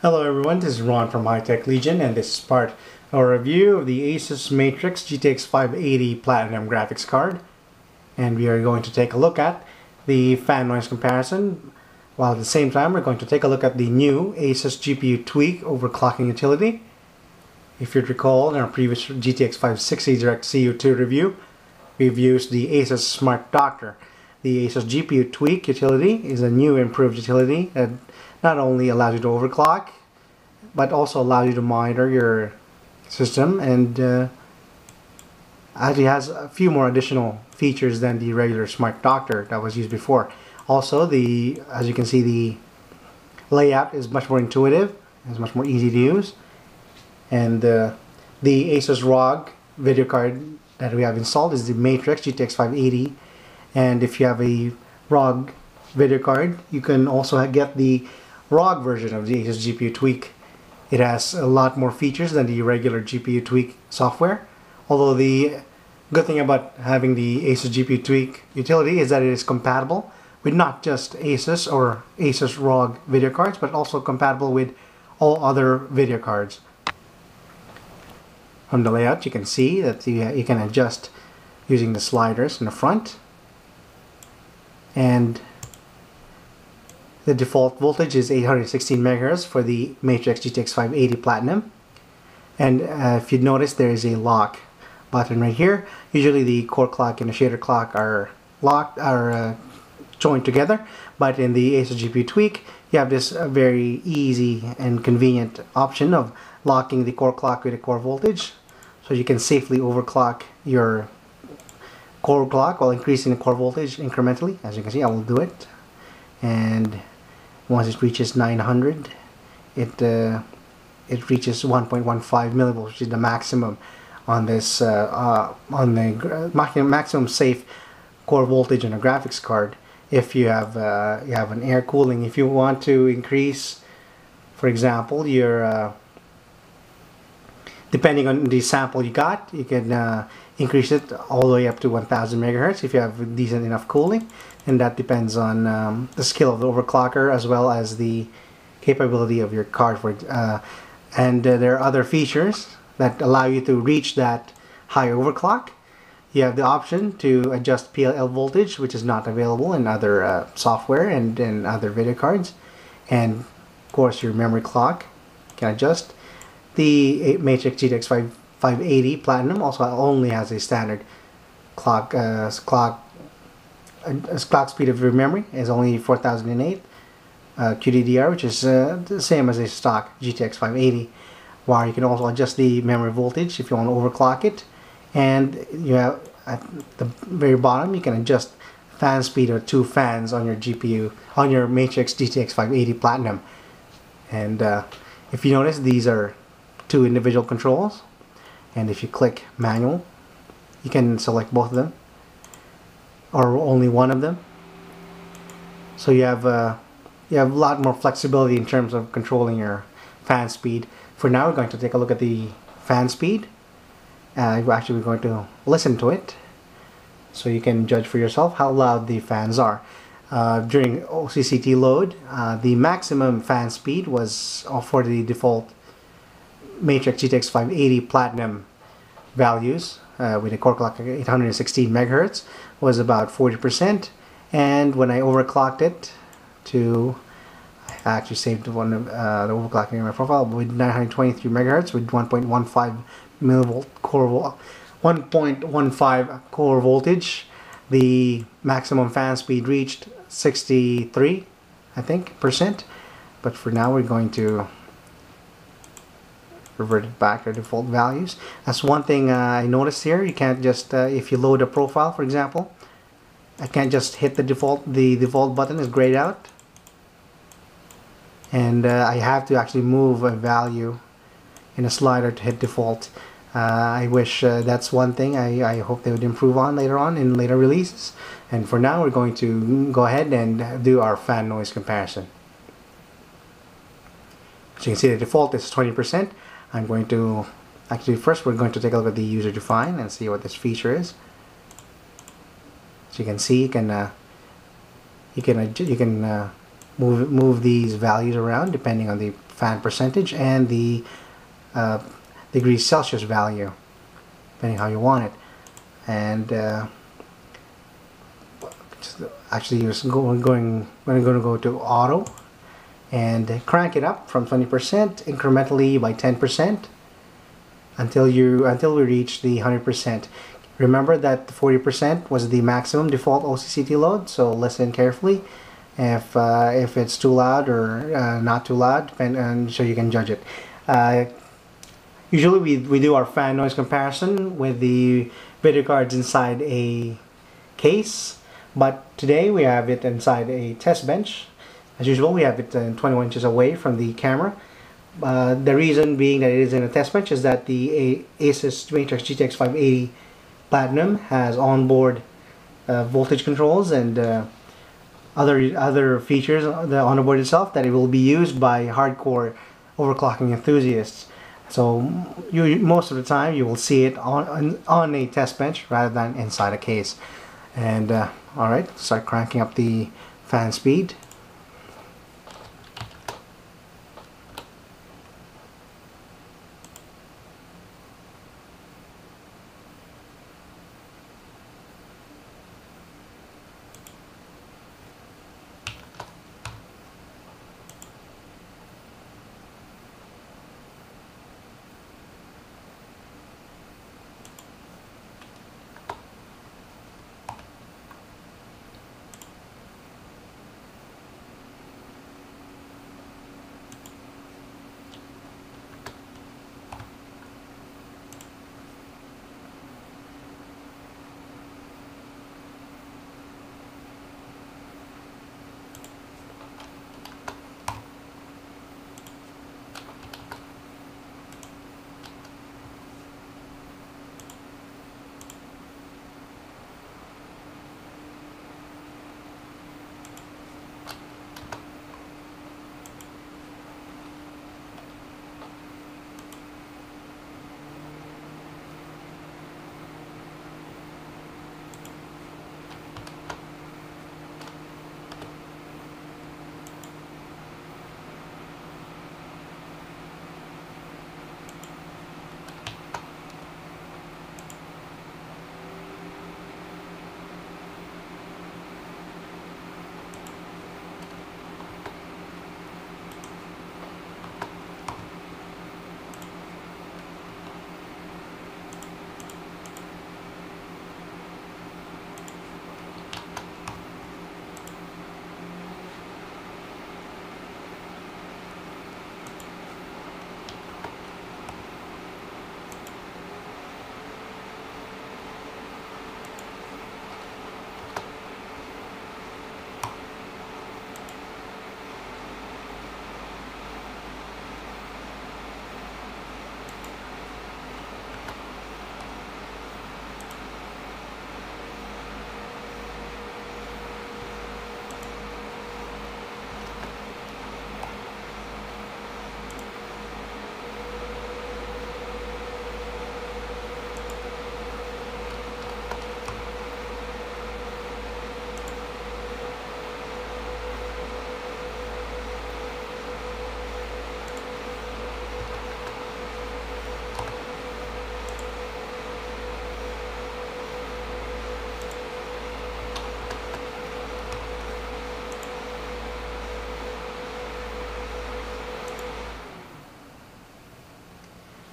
Hello everyone, this is Ron from High Tech Legion, and this is part of a review of the ASUS Matrix GTX580 Platinum graphics card. And we are going to take a look at the fan noise comparison, while at the same time we're going to take a look at the new ASUS GPU Tweak overclocking utility. If you'd recall, in our previous GTX560 Direct CU2 review, we've used the ASUS Smart Doctor. The ASUS GPU Tweak utility is a new improved utility that not only allows you to overclock, but also allows you to monitor your system, and actually has a few more additional features than the regular Smart Doctor that was used before. Also, as you can see, the layout is much more intuitive, it's much more easy to use, and the ASUS RoG video card that we have installed is the Matrix GTX580, and if you have a RoG video card, you can also get the RoG version of the ASUS GPU Tweak. It has a lot more features than the regular GPU Tweak software, although the good thing about having the ASUS GPU Tweak utility is that it is compatible with not just ASUS or ASUS RoG video cards, but also compatible with all other video cards. From the layout, you can see that you can adjust using the sliders in the front, and the default voltage is 816 MHz for the Matrix GTX580 Platinum. And if you notice, there is a lock button right here. Usually the core clock and the shader clock are joined together, but in the ASUS GPU Tweak, you have this very easy and convenient option of locking the core clock with the core voltage, so you can safely overclock your core clock while increasing the core voltage incrementally. As you can see, I will do it, and once it reaches 900, it reaches 1.15 millivolts, which is the maximum on this on the maximum safe core voltage on a graphics card. If you have an air cooling, if you want to increase, for example, your depending on the sample you got, you can increase it all the way up to 1000 megahertz if you have decent enough cooling, and that depends on the skill of the overclocker as well as the capability of your card. And there are other features that allow you to reach that high overclock. You have the option to adjust PLL voltage, which is not available in other software and in other video cards, and of course your memory clock can adjust. The Matrix GTX580 Platinum also only has a standard clock speed of your memory is only 4008 QDDR, which is the same as a stock GTX580, while you can also adjust the memory voltage if you want to overclock it, and you have at the very bottom you can adjust fan speed of 2 fans on your GPU on your Matrix GTX580 Platinum. And if you notice, these are 2 individual controls, and if you click manual, you can select both of them or only one of them. So you have a lot more flexibility in terms of controlling your fan speed. For now, we're going to take a look at the fan speed. Actually, we're going to listen to it so you can judge for yourself how loud the fans are. During OCCT load, the maximum fan speed was for the default Matrix GTX580 Platinum values with a core clock of 816 megahertz was about 40%, and when I overclocked it to, I actually saved one of the overclocking in my profile with 923 megahertz with 1.15 millivolt core 1.15 core voltage, the maximum fan speed reached 63, I think, percent. But for now, we're going to revert it back to default values. That's one thing I noticed here. You can't just if you load a profile, for example, I can't just hit the default button is grayed out, and I have to actually move a value in a slider to hit default. I wish that's one thing I hope they would improve on later on in later releases. And for now, we're going to go ahead and do our fan noise comparison. So you can see the default is 20%. I'm going to actually first we're going to take a look at the user define and see what this feature is. So you can see you can move these values around depending on the fan percentage and the degrees Celsius value, depending how you want it. And actually, we're going to go to auto and crank it up from 20% incrementally by 10% until we reach the 100%. Remember that 40% was the maximum default OCCT load, so listen carefully if it's too loud or not too loud, and so you can judge it. Usually we do our fan noise comparison with the video cards inside a case, but today we have it inside a test bench. As usual, we have it 21 inches away from the camera. The reason being that it is in a test bench is that the ASUS Matrix GTX580 Platinum has onboard voltage controls and other features on the board itself that it will be used by hardcore overclocking enthusiasts. So most of the time you will see it on a test bench rather than inside a case. And alright, start cranking up the fan speed.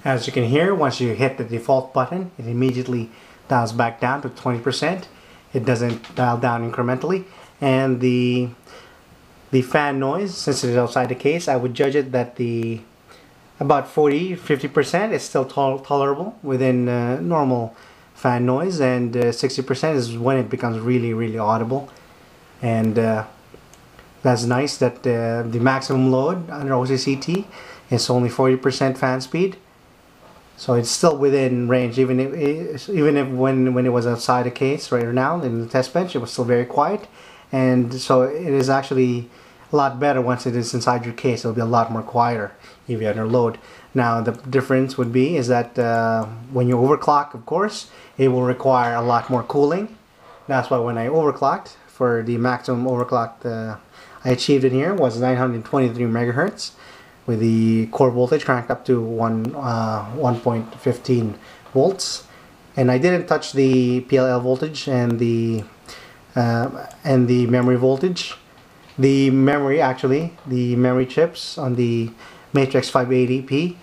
As you can hear, once you hit the default button, it immediately dials back down to 20%. It doesn't dial down incrementally. And the fan noise, since it is outside the case, I would judge it that about 40-50% is still tolerable within normal fan noise, and 60% is when it becomes really audible. And that's nice that the maximum load under OCCT is only 40% fan speed. So it's still within range, even if when it was outside the case right now in the test bench, it was still very quiet. And so it is actually a lot better once it is inside your case. It'll be a lot more quieter if you're under load. Now the difference would be is that when you overclock, of course, it will require a lot more cooling. That's why when I overclocked, for the maximum overclock I achieved in here was 923 megahertz. with the core voltage cranked up to 1.15 volts, and I didn't touch the PLL voltage and the memory voltage. The memory, actually, the memory chips on the Matrix 580p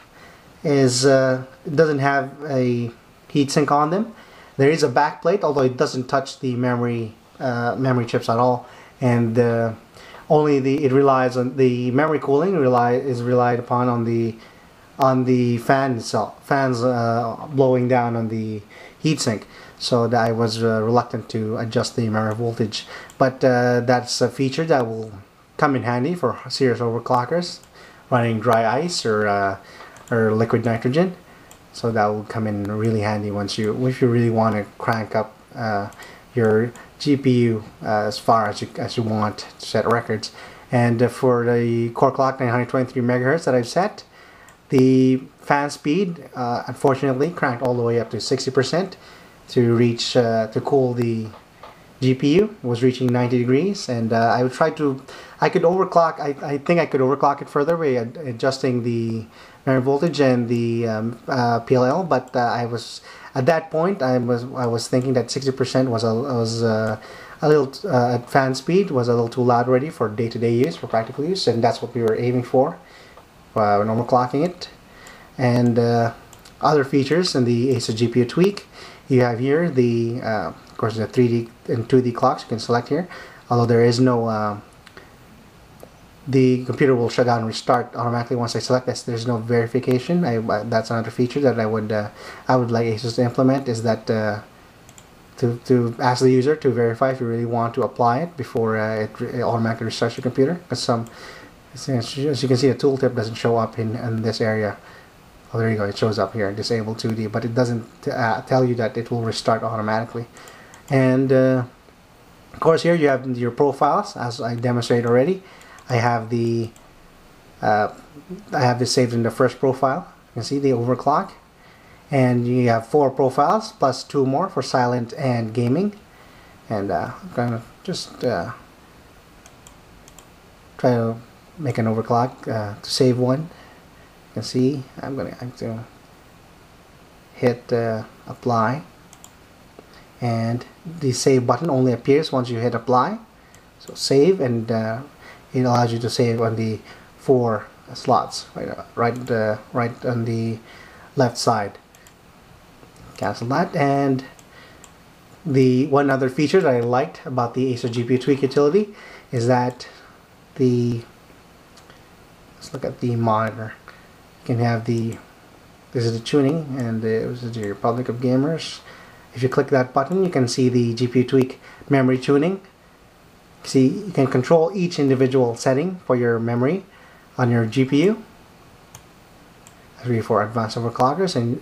is it doesn't have a heatsink on them. There is a backplate, although it doesn't touch the memory chips at all, and only it relies on the memory cooling is relied upon on the fan itself, fans blowing down on the heatsink. So that I was reluctant to adjust the memory voltage, but that's a feature that will come in handy for serious overclockers running dry ice or liquid nitrogen. So that will come in really handy if you really want to crank up your GPU as far as you want to set records. And for the core clock 923 megahertz that I've set, the fan speed unfortunately cranked all the way up to 60% to reach to cool the GPU. It was reaching 90 degrees, and I could overclock. I think I could overclock it further by adjusting the memory voltage and the PLL, but I was at that point I was thinking that 60% was a little fan speed was a little too loud already for day-to-day use, for practical use, and that's what we were aiming for when overclocking it. And other features in the ASUS GPU tweak, you have here the of course the 3D and 2D clocks you can select here, although there is no the computer will shut down and restart automatically once I select this. There's no verification. That's another feature that I would like ASUS to implement, is that to ask the user to verify if you really want to apply it before it automatically restarts your computer. Because as you can see, the tooltip doesn't show up in this area. Oh, there you go. It shows up here, disable 2D, but it doesn't tell you that it will restart automatically. And of course, here you have your profiles, as I demonstrated already. I have this saved in the first profile. You can see the overclock, and you have 4 profiles plus 2 more for silent and gaming. And I'm gonna just try to make an overclock to save one. You can see I'm gonna have to hit apply, and the save button only appears once you hit apply. So save, and it allows you to save on the 4 slots right on the left side. Cancel that. And the one other feature that I liked about the ASUS GPU tweak utility is that let's look at the monitor. You can have this is the tuning, and this is your Republic of Gamers. If you click that button, you can see the GPU tweak memory tuning. See, you can control each individual setting for your memory on your GPU. 3 for advanced overclockers, and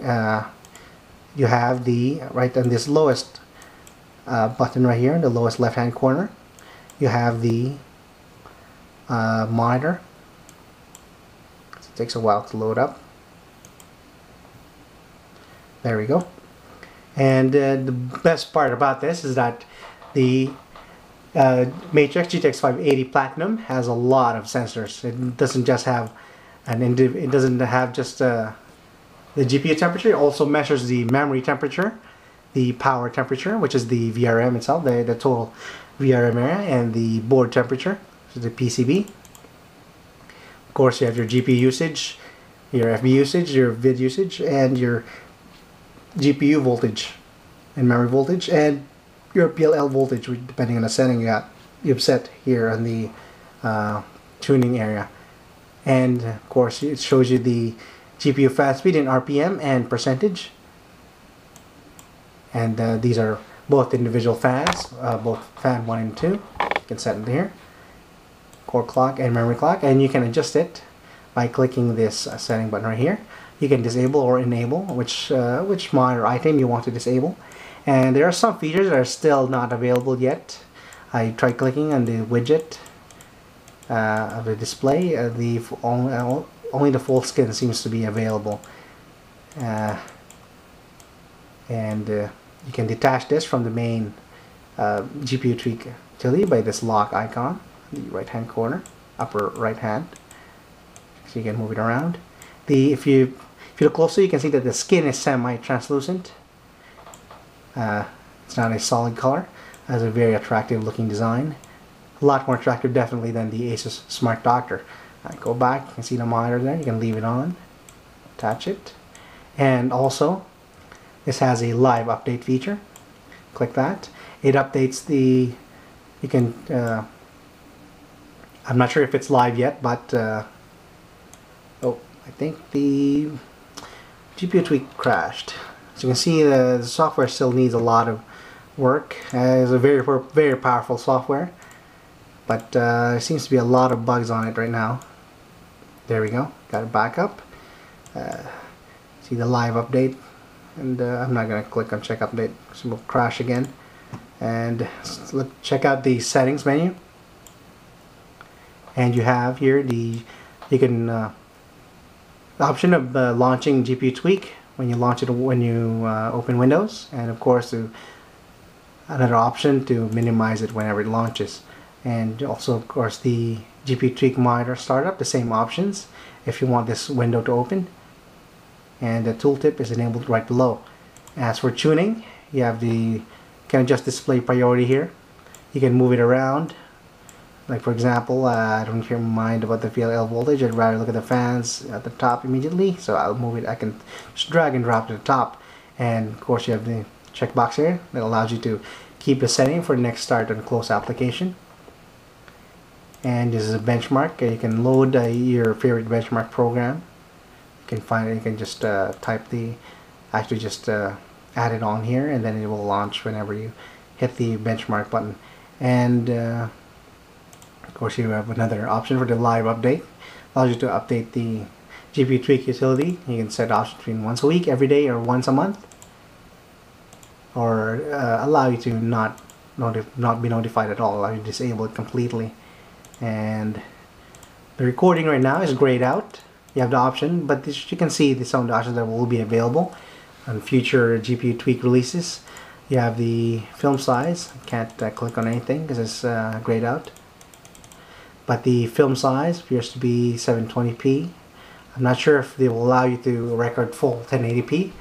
you have right on this lowest button right here in the lowest left hand corner, you have the monitor. It takes a while to load up. There we go. And the best part about this is that the Matrix GTX580 Platinum has a lot of sensors. It doesn't just have just the GPU temperature. It also measures the memory temperature, the power temperature, which is the VRM itself, the total VRM area, and the board temperature, which is the PCB. Of course, you have your GPU usage, your FB usage, your vid usage, and your GPU voltage and memory voltage, and your PLL voltage, depending on the setting you've set here on the tuning area. And of course, it shows you the GPU fan speed in RPM and percentage. And these are both individual fans, both fan 1 and 2. You can set it here, core clock and memory clock, and you can adjust it by clicking this setting button right here. You can disable or enable which monitor item you want to disable. And there are some features that are still not available yet. I tried clicking on the widget of the display. Only the full skin seems to be available. And you can detach this from the main GPU tweak utility by this lock icon in the right hand corner, upper right hand. so you can move it around. If you look closely, you can see that the skin is semi-translucent. It's not a solid color. It has a very attractive looking design. A lot more attractive definitely than the ASUS Smart Doctor. Go back, you can see the monitor there. You can leave it on, attach it, and also this has a live update feature. Click that. It updates the. You can. I'm not sure if it's live yet, but oh, I think the GPU tweak crashed. So you can see the software still needs a lot of work. It's a very powerful software, but there seems to be a lot of bugs on it right now. There we go. Got it back up. See the live update, and I'm not going to click on check update because it will crash again. And check out the settings menu. And you have here the the option of launching GPU tweak when you launch it when you open Windows, and of course another option to minimize it whenever it launches. And also of course the GPU tweak monitor startup, the same options if you want this window to open. And the tooltip is enabled right below. As for tuning, you have you can adjust display priority here. You can move it around. Like for example, I don't mind about the VLL voltage. I'd rather look at the fans at the top immediately, so I'll move it. I can just drag and drop to the top, and of course you have the checkbox here that allows you to keep the setting for the next start and close application. And this is a benchmark. You can load your favorite benchmark program. You can find it. You can just type add it on here, and then it will launch whenever you hit the benchmark button. And of course you have another option for the live update. Allows you to update the GPU tweak utility. You can set options between once a week, every day, or once a month, or allow you to not be notified at all. Allow you to disable it completely. And the recording right now is grayed out. You have the option, but you can see some of the options that will be available on future GPU tweak releases. You have the film size. I can't click on anything because it's grayed out. But the film size appears to be 720p. I'm not sure if they will allow you to record full 1080p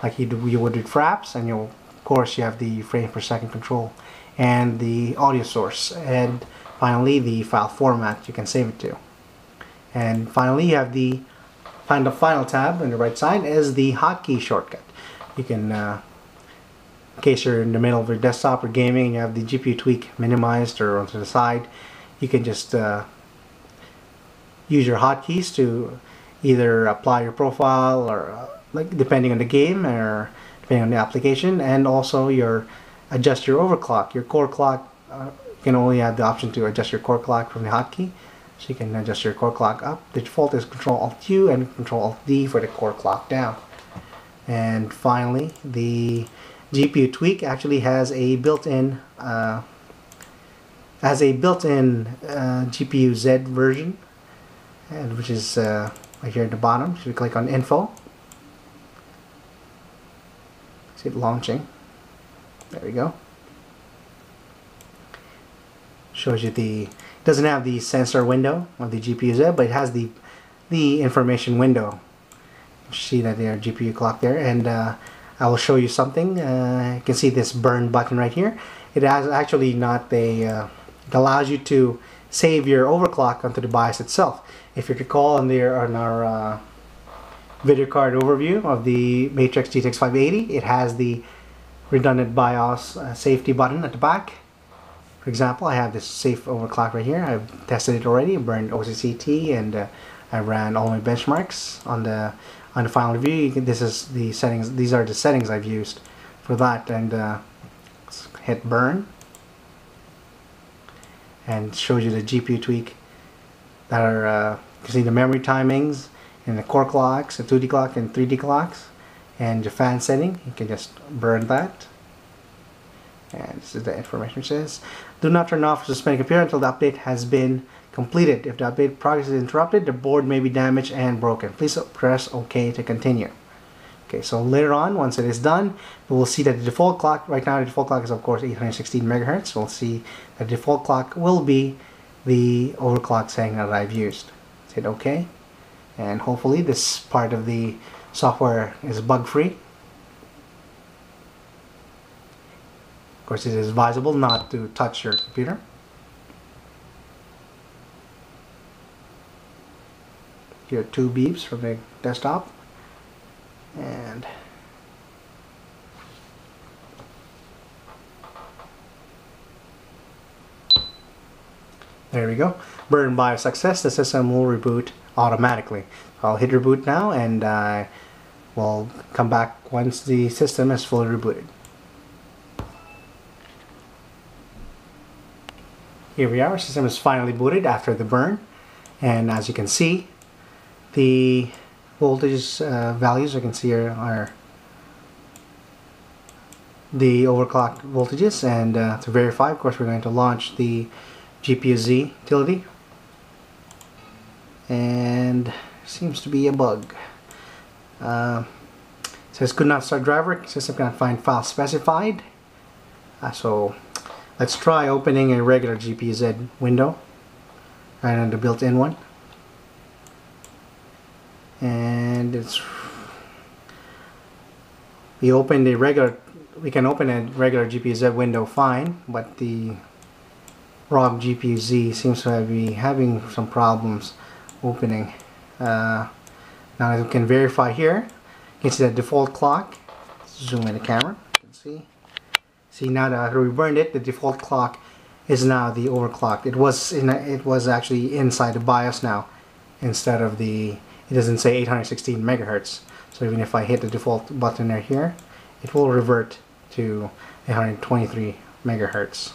like you would with Fraps, and of course you have the frame per second control and the audio source, and finally the file format you can save it to. And finally you have the final tab on the right side is the hotkey shortcut. You can in case you're in the middle of your desktop or gaming and you have the GPU tweak minimized or onto the side, you can just use your hotkeys to either apply your profile or like depending on the game or depending on the application, and also adjust your overclock, your core clock. You can only have the option to adjust your core clock from the hotkey, so you can adjust your core clock up. The default is Control-Alt-U and Control-Alt-D for the core clock down. And finally, the GPU tweak actually has a built-in GPU Z version, and which is right here at the bottom. So we click on Info. See it launching. There we go. Shows you it doesn't have the sensor window of the GPU Z, but it has the information window. You see that there GPU clock there, and I will show you something. You can see this burn button right here. It has actually not it allows you to save your overclock onto the BIOS itself. If you recall on our video card overview of the Matrix GTX580, it has the redundant BIOS safety button at the back. For example, I have this safe overclock right here. I've tested it already, burned OCCT, and I ran all my benchmarks on the final review. This is the settings. These are the settings I've used for that, and let's hit burn, and shows you the GPU tweak that are you can see the memory timings and the core clocks, the 2D clock and 3D clocks, and the fan setting. You can just burn that. And this is the information it says. Do not turn off the suspended computer until the update has been completed. If the update progress is interrupted, the board may be damaged and broken. Please press OK to continue. Okay, so later on, once it is done, we will see that the default clock, right now the default clock is of course 816 megahertz. We'll see that the default clock will be the overclock setting that I've used. Hit OK. and hopefully this part of the software is bug-free. Of course, it is advisable not to touch your computer. Here are 2 beeps from the desktop, and there we go. Burn by success. The system will reboot automatically. I'll hit reboot now, and I will come back once the system is fully rebooted. Here we are. Our system is finally booted after the burn, and as you can see, the voltage values you can see are the overclocked voltages, and to verify, of course, we're going to launch the GPU-Z utility, and seems to be a bug. Says could not start driver, system cannot find file specified. So let's try opening a regular GPU-Z window right on the built-in one, and we can open a regular GPU-Z window fine, but the RoG GPU-Z seems to be having some problems opening. Now as we can verify here, you can see the default clock. Zoom in the camera, you can see now that after we burned it, the default clock is now the overclocked. It was actually inside the BIOS now, instead of it doesn't say 816 megahertz. So even if I hit the default button right here, it will revert to 123 megahertz.